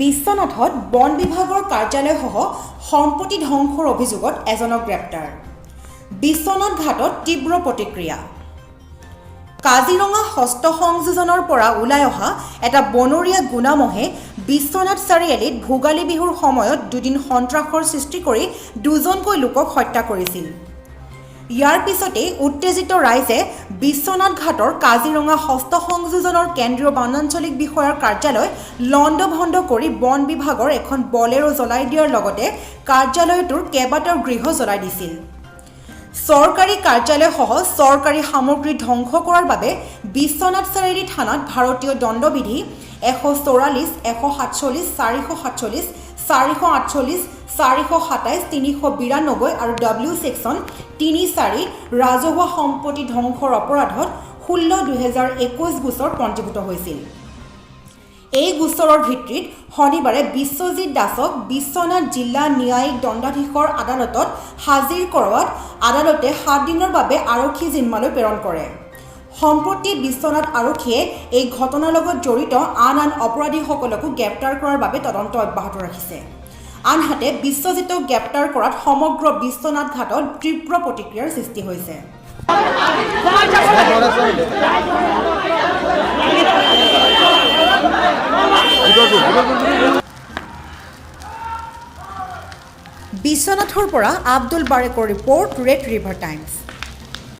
বিশ্বনাথত বন বিভাগৰ কাৰ্যালয়সহ সম্পত্তি ধ্বংসৰ অভিযোগত এজনক গ্ৰেপ্তাৰ। বিশ্বনাথ ঘাটত তীব্ৰ প্ৰতিক্ৰিয়া। কাজিৰঙা হস্ত সংযোজনৰ পৰা ওলাই অহা এটা বনৰীয়া গুণামহে বিশ্বনাথ চাৰিআলিত ভোগালী বিহুৰ সময়ত দুদিন সন্ত্ৰাসৰ সৃষ্টি কৰি দুজনকৈ লোকক হত্যা কৰিছিল। ইয়াৰ পিছতে উত্তেজিত ৰাইজে বিশ্বনাথ ঘাটৰ কাজিৰঙা হস্ত সংযোজনৰ কেন্দ্ৰীয় বনাঞ্চলিক বিষয়াৰ কাৰ্যালয় লণ্ডভণ্ড কৰি বন বিভাগৰ এখন বলেৰো জ্বলাই দিয়াৰ লগতে কাৰ্যালয়টোৰ কেইবাটাও গৃহ জ্বলাই দিছিল। চৰকাৰী কাৰ্যালয়সহ চৰকাৰী সামগ্ৰী ধ্বংস কৰাৰ বাবে বিশ্বনাথ চাৰিআলি থানাত ভাৰতীয় দণ্ডবিধি 144, 147, 447, 448, 427, 392 আৰু W সেকশ্যন 34 ৰাজহুৱা সম্পত্তি ধ্বংসৰ অপৰাধত 16/2021 গোচৰ পঞ্জীভূত হৈছিল। এই গোচৰৰ ভিত্তিত শনিবাৰে বিশ্বজিৎ দাসক বিশ্বনাথ জিলা ন্যায়িক দণ্ডাধীশৰ আদালতত হাজিৰ কৰোৱাত আদালতে 7 দিনৰ বাবে আৰক্ষী জিম্মালৈ প্ৰেৰণ কৰে। সম্প্ৰতি বিশ্বনাথ আৰক্ষীয়ে এই ঘটনাৰ লগত জড়িত আন অপৰাধীসকলকো গ্ৰেপ্তাৰ কৰাৰ বাবে তদন্ত অব্যাহত ৰাখিছে। আনহাতে বিশ্বজিতক গ্ৰেপ্তাৰ কৰাত সমগ্ৰ বিশ্বনাথ ঘাটত তীব্ৰ প্ৰতিক্ৰিয়াৰ সৃষ্টি হৈছে। বিশ্বনাথৰ পৰা আব্দুল বাৰেকৰ ৰিপৰ্ট, ৰেড ৰিভাৰ টাইমছ।